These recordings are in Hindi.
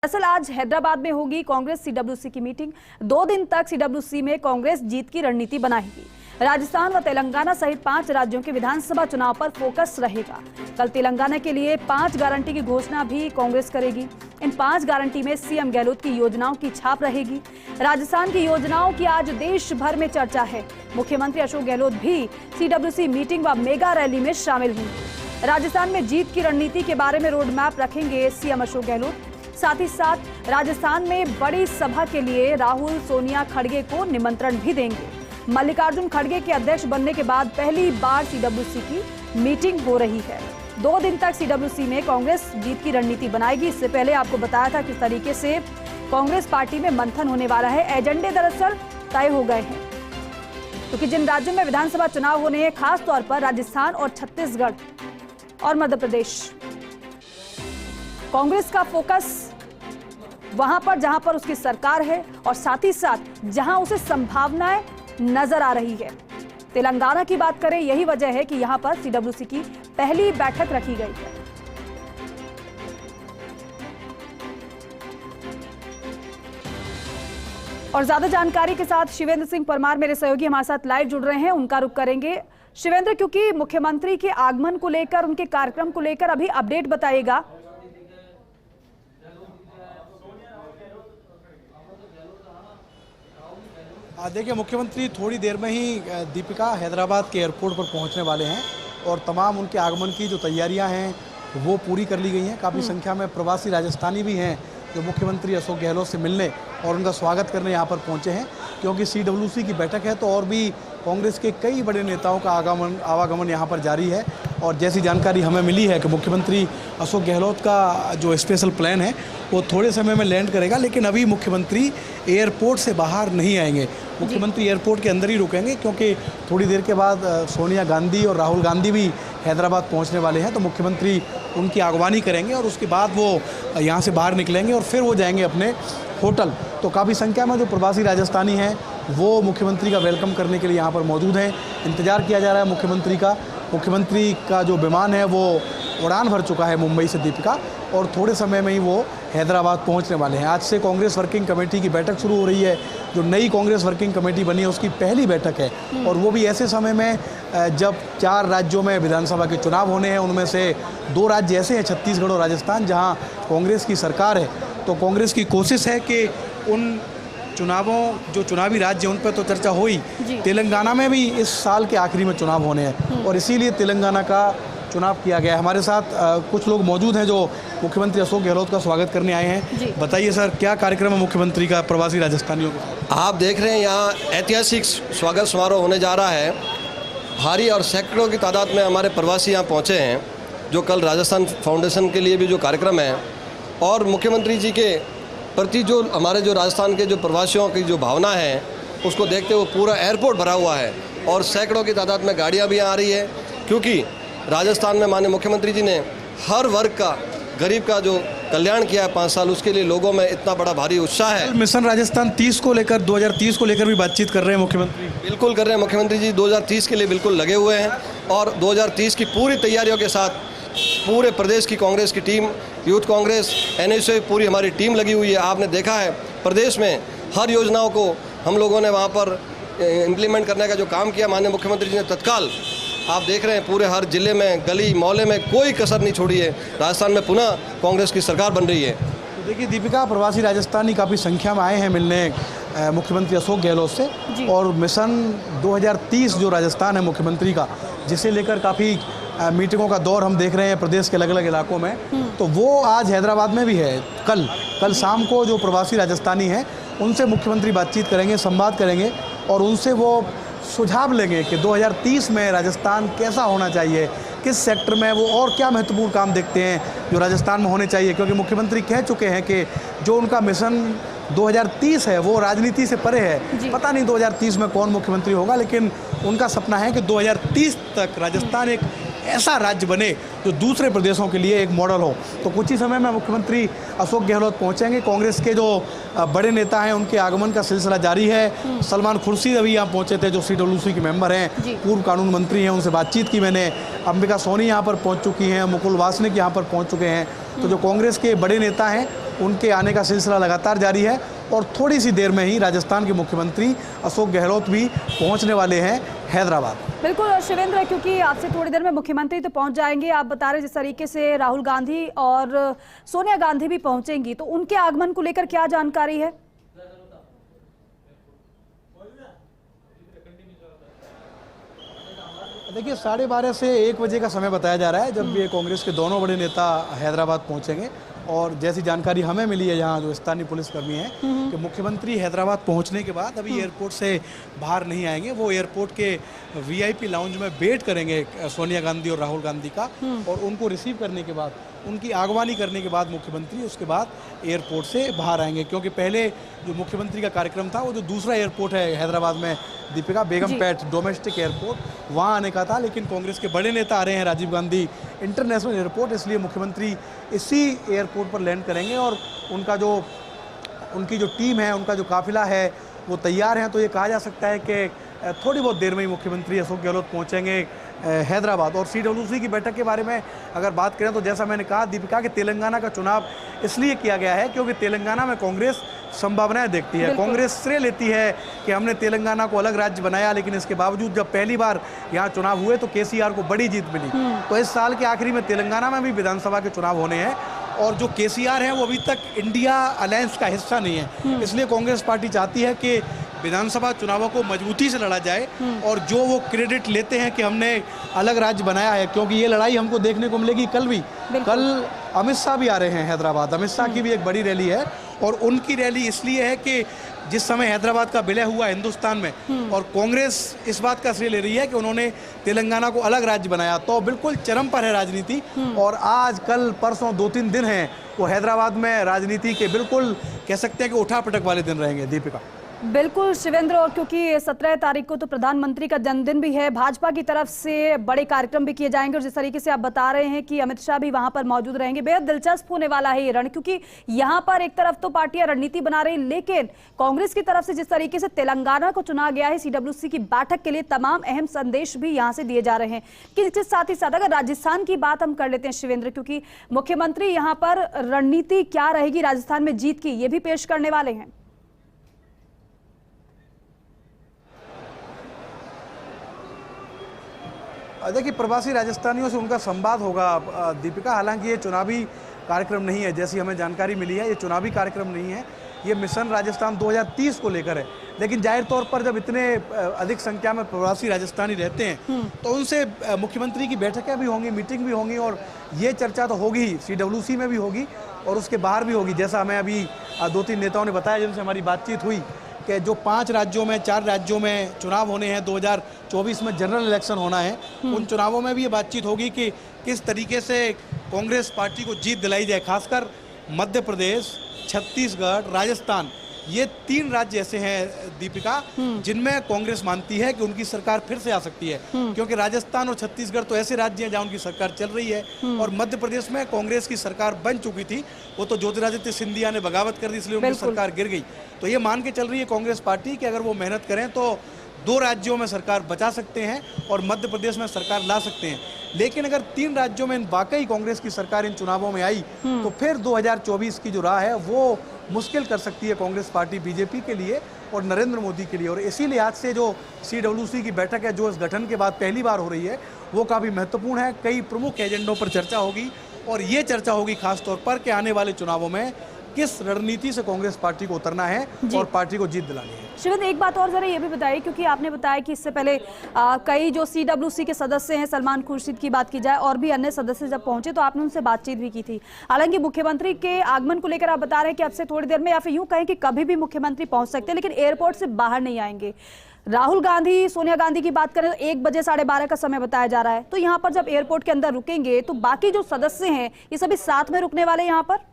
दरअसल आज हैदराबाद में होगी कांग्रेस सीडब्ल्यूसी की मीटिंग। 2 दिन तक सीडब्ल्यूसी में कांग्रेस जीत की रणनीति बनाएगी। राजस्थान व तेलंगाना सहित 5 राज्यों के विधानसभा चुनाव पर फोकस रहेगा। कल तेलंगाना के लिए 5 गारंटी की घोषणा भी कांग्रेस करेगी। इन 5 गारंटी में सीएम गहलोत की योजनाओं की छाप रहेगी। राजस्थान की योजनाओं की आज देश भर में चर्चा है। मुख्यमंत्री अशोक गहलोत भी सीडब्ल्यूसी मीटिंग व मेगा रैली में शामिल होंगे। राजस्थान में जीत की रणनीति के बारे में रोड मैप रखेंगे सीएम अशोक गहलोत। साथ ही साथ राजस्थान में बड़ी सभा के लिए राहुल सोनिया खड़गे को निमंत्रण भी देंगे। मल्लिकार्जुन खड़गे के अध्यक्ष बनने के बाद पहली बार सीडब्ल्यूसी की मीटिंग हो रही है। 2 दिन तक सीडब्ल्यूसी में कांग्रेस जीत की रणनीति बनाएगी। इससे पहले आपको बताया था किस तरीके से कांग्रेस पार्टी में मंथन होने वाला है। एजेंडे दरअसल तय हो गए हैं, क्योंकि जिन राज्यों में विधानसभा चुनाव होने हैं, खास तौर पर राजस्थान और छत्तीसगढ़ और मध्य प्रदेश, कांग्रेस का फोकस वहां पर जहां पर उसकी सरकार है और साथ ही साथ जहां उसे संभावनाएं नजर आ रही है। तेलंगाना की बात करें, यही वजह है कि यहां पर सीडब्ल्यूसी की पहली बैठक रखी गई है। और ज्यादा जानकारी के साथ शिवेंद्र सिंह परमार मेरे सहयोगी हमारे साथ लाइव जुड़ रहे हैं, उनका रुख करेंगे। शिवेंद्र, क्योंकि मुख्यमंत्री के आगमन को लेकर, उनके कार्यक्रम को लेकर अभी अपडेट बताइएगा। देखिए, मुख्यमंत्री थोड़ी देर में ही दीपिका हैदराबाद के एयरपोर्ट पर पहुंचने वाले हैं और तमाम उनके आगमन की जो तैयारियां हैं वो पूरी कर ली गई हैं। काफ़ी संख्या में प्रवासी राजस्थानी भी हैं जो मुख्यमंत्री अशोक गहलोत से मिलने और उनका स्वागत करने यहां पर पहुंचे हैं, क्योंकि सीडब्ल्यूसी की बैठक है तो और भी कांग्रेस के कई बड़े नेताओं का आवागमन यहां पर जारी है। और जैसी जानकारी हमें मिली है कि मुख्यमंत्री अशोक गहलोत का जो स्पेशल प्लान है वो थोड़े समय में लैंड करेगा, लेकिन अभी मुख्यमंत्री एयरपोर्ट से बाहर नहीं आएंगे। मुख्यमंत्री एयरपोर्ट के अंदर ही रुकेंगे, क्योंकि थोड़ी देर के बाद सोनिया गांधी और राहुल गांधी भी हैदराबाद पहुंचने वाले हैं। तो मुख्यमंत्री उनकी अगवानी करेंगे और उसके बाद वो यहाँ से बाहर निकलेंगे और फिर वो जाएंगे अपने होटल। तो काफ़ी संख्या में जो प्रवासी राजस्थानी हैं वो मुख्यमंत्री का वेलकम करने के लिए यहाँ पर मौजूद हैं। इंतज़ार किया जा रहा है मुख्यमंत्री का जो विमान है वो उड़ान भर चुका है मुंबई से दीपिका, और थोड़े समय में ही वो हैदराबाद पहुंचने वाले हैं। आज से कांग्रेस वर्किंग कमेटी की बैठक शुरू हो रही है। जो नई कांग्रेस वर्किंग कमेटी बनी है उसकी पहली बैठक है, और वो भी ऐसे समय में जब 4 राज्यों में विधानसभा के चुनाव होने हैं। उनमें से 2 राज्य ऐसे हैं, छत्तीसगढ़ और राजस्थान, जहाँ कांग्रेस की सरकार है। तो कांग्रेस की कोशिश है कि उन जो चुनावी राज्य उन पर तो चर्चा हुई, तेलंगाना में भी इस साल के आखिरी में चुनाव होने हैं और इसीलिए तेलंगाना का चुनाव किया गया है। हमारे साथ कुछ लोग मौजूद हैं जो मुख्यमंत्री अशोक गहलोत का स्वागत करने आए हैं। बताइए सर, क्या कार्यक्रम है मुख्यमंत्री का प्रवासी राजस्थानियों के साथ? आप देख रहे हैं यहाँ ऐतिहासिक स्वागत समारोह होने जा रहा है। भारी और सैकड़ों की तादाद में हमारे प्रवासी यहाँ पहुँचे हैं, जो कल राजस्थान फाउंडेशन के लिए भी जो कार्यक्रम है, और मुख्यमंत्री जी के प्रति जो हमारे जो राजस्थान के जो प्रवासियों की जो भावना है उसको देखते हुए पूरा एयरपोर्ट भरा हुआ है और सैकड़ों की तादाद में गाड़ियाँ भी आ रही है, क्योंकि राजस्थान में माननीय मुख्यमंत्री जी ने हर वर्ग का, गरीब का जो कल्याण किया है 5 साल, उसके लिए लोगों में इतना बड़ा भारी उत्साह है। मिशन राजस्थान 2030 को लेकर भी बातचीत कर रहे हैं मुख्यमंत्री? बिल्कुल कर रहे हैं मुख्यमंत्री जी, 2030 के लिए बिल्कुल लगे हुए हैं और 2030 की पूरी तैयारियों के साथ पूरे प्रदेश की कांग्रेस की टीम, यूथ कांग्रेस, एनएसयू, पूरी हमारी टीम लगी हुई है। आपने देखा है प्रदेश में हर योजनाओं को हम लोगों ने वहाँ पर इम्प्लीमेंट करने का जो काम किया माननीय मुख्यमंत्री जी ने तत्काल, आप देख रहे हैं पूरे हर जिले में, गली मोहल्ले में कोई कसर नहीं छोड़ी है। राजस्थान में पुनः कांग्रेस की सरकार बन रही है। तो देखिए दीपिका, प्रवासी राजस्थानी काफ़ी संख्या में आए हैं मिलने मुख्यमंत्री अशोक गहलोत से, और मिशन 2030 जो राजस्थान है मुख्यमंत्री का, जिसे लेकर काफ़ी मीटिंगों का दौर हम देख रहे हैं प्रदेश के अलग अलग इलाकों में, तो वो आज हैदराबाद में भी है। कल शाम को जो प्रवासी राजस्थानी हैं उनसे मुख्यमंत्री बातचीत करेंगे, संवाद करेंगे और उनसे वो सुझाव लेंगे कि 2030 में राजस्थान कैसा होना चाहिए, किस सेक्टर में वो और क्या महत्वपूर्ण काम देखते हैं जो राजस्थान में होने चाहिए। क्योंकि मुख्यमंत्री कह चुके हैं कि जो उनका मिशन 2030 है वो राजनीति से परे है। पता नहीं 2030 में कौन मुख्यमंत्री होगा, लेकिन उनका सपना है कि 2030 तक राजस्थान एक ऐसा राज्य बने जो दूसरे प्रदेशों के लिए एक मॉडल हो। तो कुछ ही समय में मुख्यमंत्री अशोक गहलोत पहुंचेंगे। कांग्रेस के जो बड़े नेता हैं उनके आगमन का सिलसिला जारी है। सलमान खुर्शीद अभी यहाँ पहुंचे थे, जो सीडब्ल्यूसी के मेंबर हैं, पूर्व कानून मंत्री हैं, उनसे बातचीत की मैंने। अंबिका सोनी यहाँ पर पहुँच चुकी हैं, मुकुल वासनिक यहाँ पर पहुँच चुके हैं। तो जो कांग्रेस के बड़े नेता हैं उनके आने का सिलसिला लगातार जारी है और थोड़ी सी देर में ही राजस्थान के मुख्यमंत्री अशोक गहलोत भी पहुंचने वाले हैं हैदराबाद। बिल्कुल शिवेंद्र, क्योंकि आपसे थोड़ी देर में मुख्यमंत्री तो पहुंच जाएंगे, आप बता रहे जिस तरीके से राहुल गांधी और सोनिया गांधी भी पहुंचेंगी, तो उनके आगमन को लेकर क्या जानकारी है? देखिए 12:30 से 1 बजे का समय बताया जा रहा है जब ये कांग्रेस के दोनों बड़े नेता हैदराबाद पहुंचेंगे। और जैसी जानकारी हमें मिली है यहाँ जो स्थानीय पुलिसकर्मी हैं कि मुख्यमंत्री हैदराबाद पहुंचने के बाद अभी एयरपोर्ट से बाहर नहीं आएंगे, वो एयरपोर्ट के वीआईपी लाउंज में वेट करेंगे सोनिया गांधी और राहुल गांधी का, और उनको रिसीव करने के बाद, उनकी आगवानी करने के बाद मुख्यमंत्री उसके बाद एयरपोर्ट से बाहर आएंगे। क्योंकि पहले जो मुख्यमंत्री का कार्यक्रम था वो जो दूसरा एयरपोर्ट है हैदराबाद में, दीपिका बेगमपेट डोमेस्टिक एयरपोर्ट, वहाँ आने का था, लेकिन कांग्रेस के बड़े नेता आ रहे हैं राजीव गांधी इंटरनेशनल एयरपोर्ट, इसलिए मुख्यमंत्री इसी एयरपोर्ट पर लैंड करेंगे और उनकी जो टीम है, उनका जो काफिला है वो तैयार हैं। तो ये कहा जा सकता है कि थोड़ी बहुत देर में ही मुख्यमंत्री अशोक गहलोत पहुंचेंगे हैदराबाद। और सीडब्ल्यूसी की बैठक के बारे में अगर बात करें तो जैसा मैंने कहा दीपिका कि तेलंगाना का चुनाव इसलिए किया गया है क्योंकि तेलंगाना में कांग्रेस संभावनाएं देखती है, कांग्रेस श्रेय लेती है कि हमने तेलंगाना को अलग राज्य बनाया, लेकिन इसके बावजूद जब पहली बार यहाँ चुनाव हुए तो केसीआर को बड़ी जीत मिली। तो इस साल के आखिरी में तेलंगाना में भी विधानसभा के चुनाव होने हैं और जो केसीआर हैं वो अभी तक इंडिया अलायंस का हिस्सा नहीं है, इसलिए कांग्रेस पार्टी चाहती है कि विधानसभा चुनावों को मजबूती से लड़ा जाए और जो वो क्रेडिट लेते हैं कि हमने अलग राज्य बनाया है, क्योंकि ये लड़ाई हमको देखने को मिलेगी कल भी। कल अमित शाह भी आ रहे हैं हैदराबाद, अमित शाह की भी एक बड़ी रैली है और उनकी रैली इसलिए है कि जिस समय हैदराबाद का विलय हुआ हिंदुस्तान में और कांग्रेस इस बात का श्रेय ले रही है कि उन्होंने तेलंगाना को अलग राज्य बनाया, तो बिल्कुल चरम पर है राजनीति। और आज कल परसों 2-3 दिन हैं वो हैदराबाद में राजनीति के बिल्कुल कह सकते हैं कि उठापटक वाले दिन रहेंगे। दीपिका बिल्कुल शिवेंद्र, और क्योंकि 17 तारीख को तो प्रधानमंत्री का जन्मदिन भी है, भाजपा की तरफ से बड़े कार्यक्रम भी किए जाएंगे और जिस तरीके से आप बता रहे हैं कि अमित शाह भी वहां पर मौजूद रहेंगे, बेहद दिलचस्प होने वाला है ये रण। क्योंकि यहां पर एक तरफ तो पार्टियां रणनीति बना रही, लेकिन कांग्रेस की तरफ से जिस तरीके से तेलंगाना को चुना गया है सीडब्ल्यूसी की बैठक के लिए, तमाम अहम संदेश भी यहाँ से दिए जा रहे हैं। कि साथ ही साथ अगर राजस्थान की बात हम कर लेते हैं शिवेंद्र, क्योंकि मुख्यमंत्री यहाँ पर रणनीति क्या रहेगी राजस्थान में जीत की, ये भी पेश करने वाले हैं। देखिए प्रवासी राजस्थानियों से उनका संवाद होगा दीपिका, हालांकि ये चुनावी कार्यक्रम नहीं है, जैसी हमें जानकारी मिली है ये चुनावी कार्यक्रम नहीं है, ये मिशन राजस्थान 2030 को लेकर है। लेकिन जाहिर तौर पर जब इतने अधिक संख्या में प्रवासी राजस्थानी रहते हैं तो उनसे मुख्यमंत्री की बैठकें भी होंगी, मीटिंग भी होंगी और ये चर्चा तो होगी ही, सीडब्ल्यूसी में भी होगी और उसके बाहर भी होगी। जैसा हमें अभी 2-3 नेताओं ने बताया जिनसे हमारी बातचीत हुई कि जो 4 राज्यों में चुनाव होने हैं, 2024 में जनरल इलेक्शन होना है, उन चुनावों में भी ये बातचीत होगी कि किस तरीके से कांग्रेस पार्टी को जीत दिलाई जाए। खासकर मध्य प्रदेश, छत्तीसगढ़, राजस्थान, ये 3 राज्य ऐसे हैं दीपिका जिनमें कांग्रेस मानती है कि उनकी सरकार फिर से आ सकती है, क्योंकि राजस्थान और छत्तीसगढ़ तो ऐसे राज्य हैं जहां उनकी सरकार चल रही है और मध्य प्रदेश में कांग्रेस की सरकार बन चुकी थी, वो तो ज्योतिरादित्य सिंधिया ने बगावत कर दी इसलिए उनकी सरकार गिर गई। तो ये मान के चल रही है कांग्रेस पार्टी कि अगर वो मेहनत करें तो 2 राज्यों में सरकार बचा सकते हैं और मध्य प्रदेश में सरकार ला सकते हैं। लेकिन अगर 3 राज्यों में वाकई कांग्रेस की सरकार इन चुनावों में आई तो फिर 2024 की जो राह है वो मुश्किल कर सकती है कांग्रेस पार्टी बीजेपी के लिए और नरेंद्र मोदी के लिए। और इसी लिहाज से जो सीडब्ल्यूसी की बैठक है जो इस गठन के बाद पहली बार हो रही है वो काफ़ी महत्वपूर्ण है। कई प्रमुख एजेंडों पर चर्चा होगी और ये चर्चा होगी खासतौर पर कि आने वाले चुनावों में किस रणनीति से कांग्रेस पार्टी को उतरना है और पार्टी को जीत दिलानी है। शिवेंद्र एक बात और जरा ये भी बताइए, क्योंकि आपने बताया कि इससे पहले कई जो सीडब्ल्यूसी के सदस्य हैं, सलमान खुर्शीद की बात की जाए और भी अन्य सदस्य जब पहुंचे तो आपने उनसे बातचीत भी की थी। हालांकि मुख्यमंत्री के आगमन को लेकर आप बता रहे हैं कि अब से थोड़ी देर में या फिर यूं कहें कि कभी भी मुख्यमंत्री पहुंच सकते हैं, लेकिन एयरपोर्ट से बाहर नहीं आएंगे। राहुल गांधी, सोनिया गांधी की बात करें तो 1 बजे 12:30 का समय बताया जा रहा है, तो यहाँ पर जब एयरपोर्ट के अंदर रुकेंगे तो बाकी जो सदस्य हैं ये सभी साथ में रुकने वाले यहाँ पर?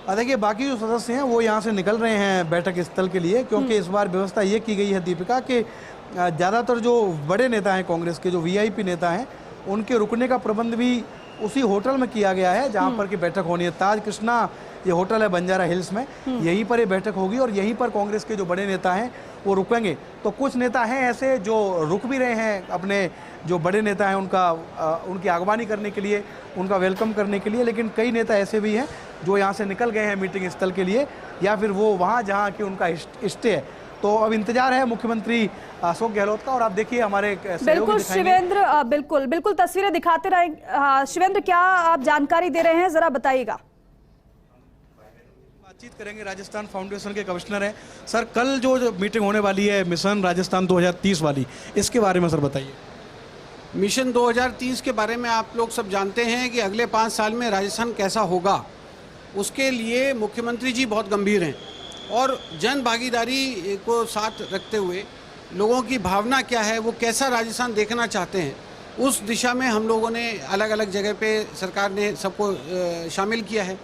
देखिए बाकी जो सदस्य हैं वो यहाँ से निकल रहे हैं बैठक स्थल के लिए, क्योंकि इस बार व्यवस्था ये की गई है दीपिका कि ज़्यादातर जो बड़े नेता हैं कांग्रेस के, जो वीआईपी नेता हैं, उनके रुकने का प्रबंध भी उसी होटल में किया गया है जहाँ पर की बैठक होनी है। ताज कृष्णा ये होटल है बंजारा हिल्स में, यहीं पर ये बैठक होगी और यहीं पर कांग्रेस के जो बड़े नेता हैं वो रुकेंगे। तो कुछ नेता हैं ऐसे जो रुक भी रहे हैं अपने जो बड़े नेता हैं उनकी आगवानी करने के लिए, उनका वेलकम करने के लिए। लेकिन कई नेता ऐसे भी हैं जो यहाँ से निकल गए हैं मीटिंग स्थल के लिए, या फिर वो वहाँ जहाँ कि उनका स्टे है। तो अब इंतजार है मुख्यमंत्री अशोक गहलोत का। और आप देखिए हमारे बिल्कुल शिवेंद्र, बिल्कुल तस्वीरें दिखाते रहें। शिवेंद्र, क्या आप जानकारी दे रहे हैं, जरा बताइएगा। बातचीत करेंगे, राजस्थान फाउंडेशन के कमिश्नर हैं। सर, कल जो मीटिंग होने वाली है मिशन राजस्थान 2030 वाली, इसके बारे में सर बताइए। मिशन 2030 के बारे में आप लोग सब जानते हैं कि अगले 5 साल में राजस्थान कैसा होगा, उसके लिए मुख्यमंत्री जी बहुत गंभीर हैं और जन भागीदारी को साथ रखते हुए लोगों की भावना क्या है, वो कैसा राजस्थान देखना चाहते हैं, उस दिशा में हम लोगों ने अलग अलग जगह पे सरकार ने सबको शामिल किया है।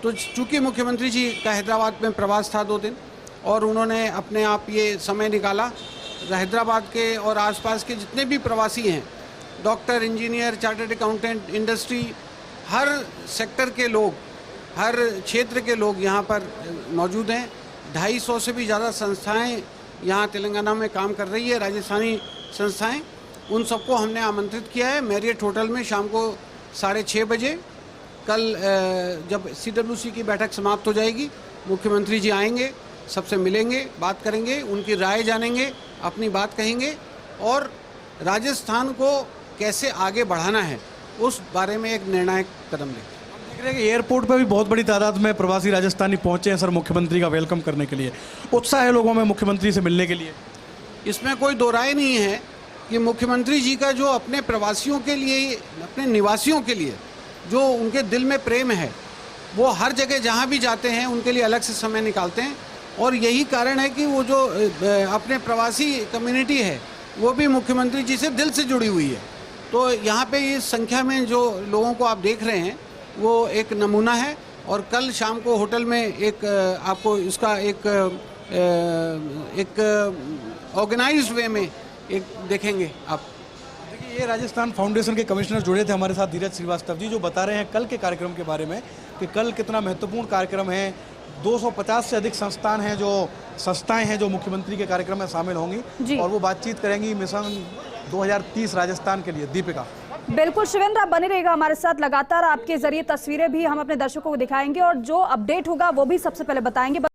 तो चूँकि मुख्यमंत्री जी का हैदराबाद में प्रवास था 2 दिन, और उन्होंने अपने आप ये समय निकाला, हैदराबाद के और आसपास के जितने भी प्रवासी हैं, doctor, engineer, chartered accountant, industry, हर सेक्टर के लोग, हर क्षेत्र के लोग यहाँ पर मौजूद हैं। 250 से भी ज़्यादा संस्थाएं यहाँ तेलंगाना में काम कर रही है, राजस्थानी संस्थाएं। उन सबको हमने आमंत्रित किया है मैरियट होटल में शाम को 6:30 बजे। कल जब CWC की बैठक समाप्त हो जाएगी, मुख्यमंत्री जी आएंगे, सबसे मिलेंगे, बात करेंगे, उनकी राय जानेंगे, अपनी बात कहेंगे और राजस्थान को कैसे आगे बढ़ाना है उस बारे में एक निर्णायक कदम लेंगे। देख रहे हैं कि एयरपोर्ट पर भी बहुत बड़ी तादाद में प्रवासी राजस्थानी पहुंचे हैं सर मुख्यमंत्री का वेलकम करने के लिए। उत्साह है लोगों में मुख्यमंत्री से मिलने के लिए। इसमें कोई दो राय नहीं है कि मुख्यमंत्री जी का जो अपने प्रवासियों के लिए, अपने निवासियों के लिए जो उनके दिल में प्रेम है, वो हर जगह जहाँ भी जाते हैं उनके लिए अलग से समय निकालते हैं। और यही कारण है कि वो जो अपने प्रवासी कम्युनिटी है वो भी मुख्यमंत्री जी से दिल से जुड़ी हुई है। तो यहाँ पे इस संख्या में जो लोगों को आप देख रहे हैं वो एक नमूना है। और कल शाम को होटल में एक आपको इसका एक ऑर्गेनाइज्ड वे में एक देखेंगे आप। देखिए, ये राजस्थान फाउंडेशन के कमिश्नर जुड़े थे हमारे साथ, धीरज श्रीवास्तव जी, जो बता रहे हैं कल के कार्यक्रम के बारे में कि कल कितना महत्वपूर्ण कार्यक्रम है। 250 से अधिक संस्थाएं हैं जो मुख्यमंत्री के कार्यक्रम में शामिल होंगी और वो बातचीत करेंगी मिशन 2030 राजस्थान के लिए। दीपिका। बिल्कुल शिवेंद्र, आप बने रहेगा हमारे साथ, लगातार आपके जरिए तस्वीरें भी हम अपने दर्शकों को दिखाएंगे और जो अपडेट होगा वो भी सबसे पहले बताएंगे।